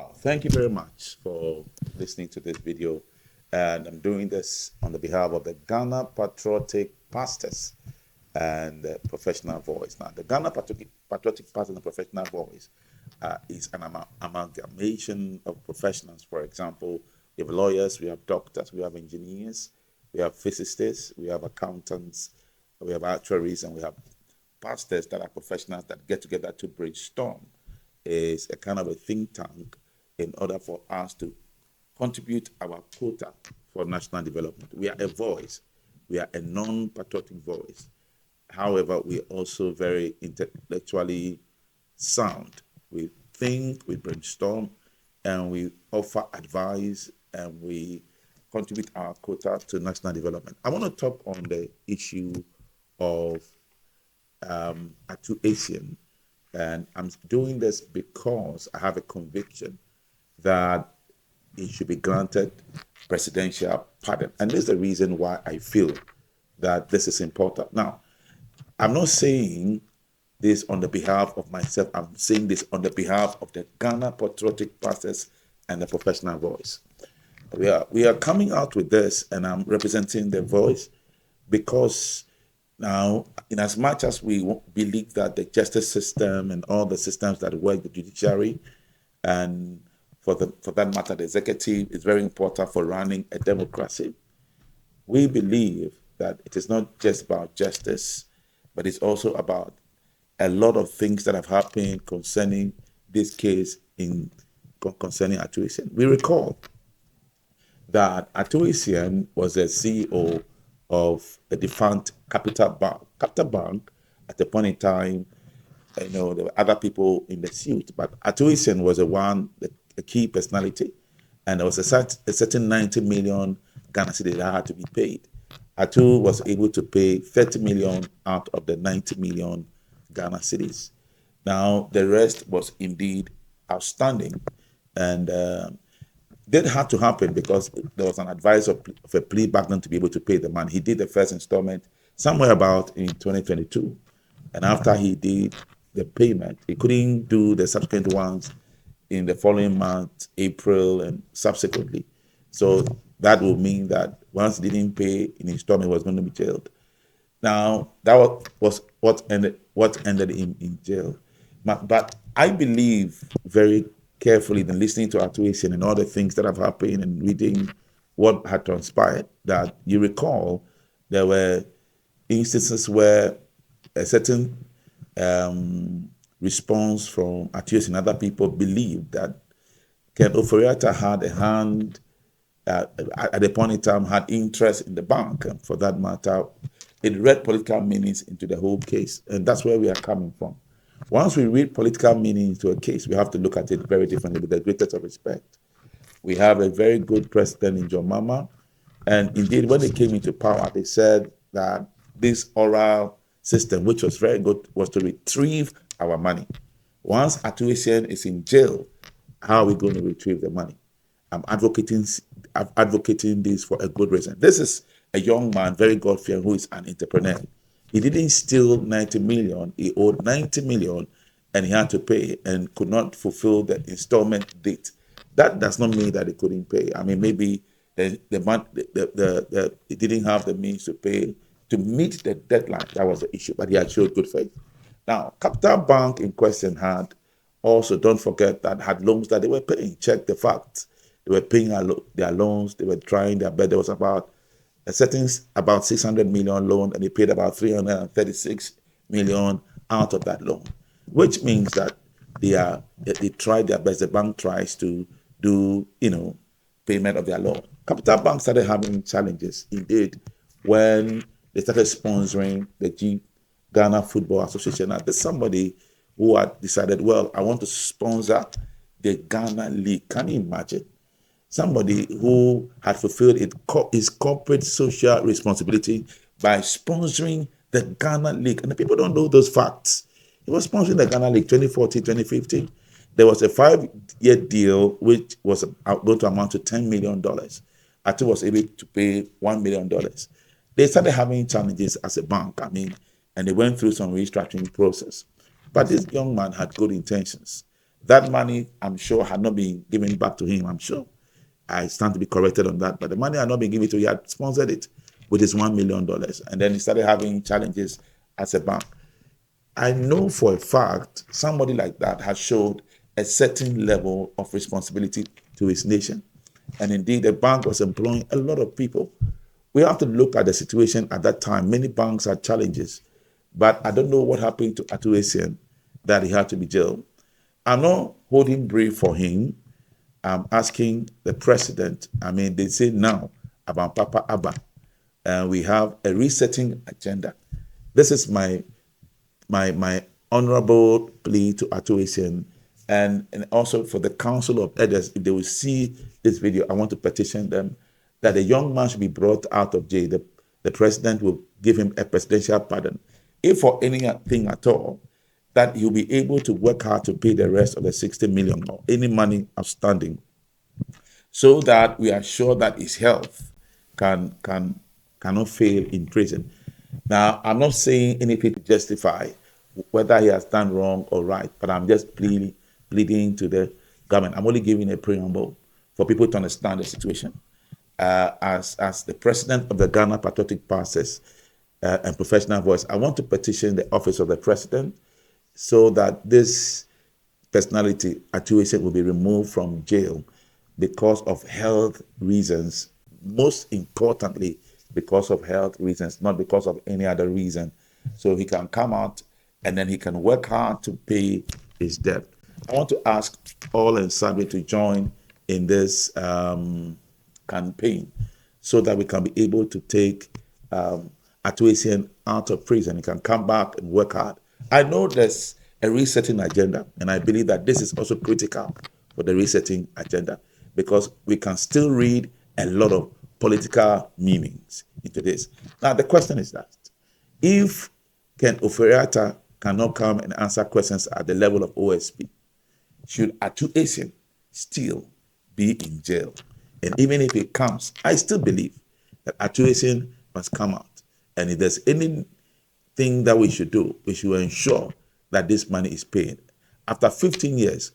Wow, thank you very much for listening to this video. And I'm doing this on the behalf of the Ghana Patriotic Pastors and the Professional Voice. Now, the Ghana Patriotic Pastors and Professional Voice is an amalgamation of professionals. For example, we have lawyers, we have doctors, we have engineers, we have physicists, we have accountants, we have actuaries, and we have pastors that are professionals that get together to brainstorm. Is a kind of a think tank in order for us to contribute our quota for national development. We are a voice. We are a non-patriotic voice. However, we are also very intellectually sound. We think, we brainstorm, and we offer advice, and we contribute our quota to national development. I want to talk on the issue of Ato Essien. And I'm doing this because I have a conviction that he should be granted presidential pardon. And this is the reason why I feel that this is important. Now, I'm not saying this on the behalf of myself. I'm saying this on the behalf of the Ghana Patriotic Pastors and the Professional Voice. We are coming out with this, and I'm representing the voice because now, in as much as we believe that the justice system and all the systems that work, the judiciary, and for that matter, the executive, is very important for running a democracy, we believe that it is not just about justice, but it's also about a lot of things that have happened concerning this case concerning Ato Essien. We recall that Ato Essien was a CEO of a defunct Capital Bank. Capital Bank, at a point in time, there were other people in the suit, but Ato Essien was a key personality, and there was a certain 90 million Ghana cedis that had to be paid. Ato was able to pay 30 million out of the 90 million Ghana cedis. Now, the rest was indeed outstanding, and that had to happen because there was an advice of a plea back then to be able to pay the money. He did the first installment somewhere about in 2022. And after he did the payment, he couldn't do the subsequent ones in the following month, April, and subsequently. So that would mean that once he didn't pay in installment, he was going to be jailed. Now, that was what ended him in jail. But I believe very carefully in listening to Ato Essien and all the things that have happened and reading what had transpired, that you recall there were instances where a certain response from Ato Essien and other people believed that Ken Oforiatta had a hand, at the point in time, had interest in the bank. And for that matter, it read political meanings into the whole case. And that's where we are coming from. Once we read political meaning into a case, we have to look at it very differently with the greatest of respect. We have a very good president in John Mahama, and indeed, when they came into power, they said that this oral system, which was very good, was to retrieve our money. Once Ato Essien is in jail, how are we going to retrieve the money? I'm advocating this for a good reason. This is a young man, very God-fearing, who is an entrepreneur. He didn't steal 90 million. He owed 90 million, and he had to pay and could not fulfill the installment date. That does not mean that he couldn't pay. I mean, maybe he didn't have the means to pay to meet the deadline. That was the issue, but he had showed good faith. Now, Capital Bank in question had also, don't forget, that had loans that they were paying. Check the facts. They were paying their loans. They were trying their best. There was about 600 million loan, and they paid about 336 million out of that loan, which means that they tried their best. The bank tries to do, payment of their loan. Capital Bank started having challenges, indeed, when they started sponsoring the Ghana Football Association. Now, there's somebody who had decided, well, I want to sponsor the Ghana League. Can you imagine? Somebody who had fulfilled his corporate social responsibility by sponsoring the Ghana League. And the people don't know those facts. He was sponsoring the Ghana League 2014, 2015. There was a 5-year deal which was going to amount to $10 million. Ato was able to pay $1 million. They started having challenges as a bank, and they went through some restructuring process. But this young man had good intentions. That money, I'm sure, had not been given back to him. I'm sure. I stand to be corrected on that. But the money had not been given to him. He had sponsored it with his $1 million. And then he started having challenges as a bank. I know for a fact somebody like that has showed a certain level of responsibility to his nation. And indeed, the bank was employing a lot of people. We have to look at the situation at that time. Many banks had challenges, but I don't know what happened to Ato Essien that he had to be jailed. I'm not holding brief for him. I'm asking the president. They say now about Papa Abba, and we have a resetting agenda. This is my honorable plea to Ato Essien, and also for the Council of Elders. If they will see this video, I want to petition them that the young man should be brought out of jail. The president will give him a presidential pardon. If for anything at all, that he'll be able to work hard to pay the rest of the 60 million or any money outstanding, so that we are sure that his health cannot fail in prison. Now, I'm not saying anything to justify whether he has done wrong or right, but I'm just pleading to the government. I'm only giving a preamble for people to understand the situation. As the president of the Ghana Patriotic Pastors and Professional Voice, I want to petition the office of the president so that this personality, Ato Essien, will be removed from jail because of health reasons. Most importantly, because of health reasons, not because of any other reason. So he can come out and then he can work hard to pay his debt. I want to ask all and sundry to join in this campaign so that we can be able to take Ato Essien out of prison. He can come back and work hard. I know there's a resetting agenda, and I believe that this is also critical for the resetting agenda, because we can still read a lot of political meanings into this. Now, the question is that if Ken Ofori-Atta cannot come and answer questions at the level of OSP, should Ato Essien still be in jail? And even if it comes, I still believe that Ato Essien must come out. And if there's anything that we should do, we should ensure that this money is paid. After 15 years,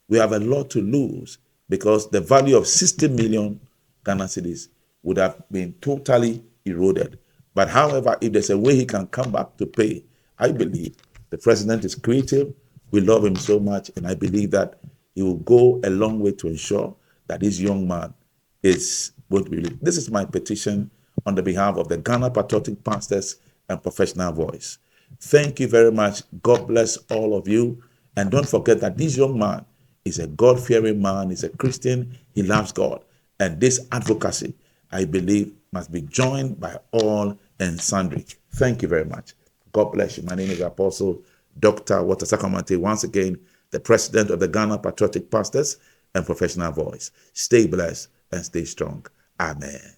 we have a lot to lose, because the value of 60 million Ghana cedis would have been totally eroded. But however, if there's a way he can come back to pay, I believe the president is creative. We love him so much, and I believe that he will go a long way to ensure that this young man is going to be released. This is my petition on the behalf of the Ghana Patriotic Pastors and Professional Voice. Thank you very much. God bless all of you. And don't forget that this young man is a God-fearing man. He's a Christian. He loves God. And this advocacy, I believe, must be joined by all and sundry. Thank you very much. God bless you. My name is Apostle Dr. Walter Saakwa-Mante, once again, the president of the Ghana Patriotic Pastors and Professional Voice. Stay blessed and stay strong. Amen.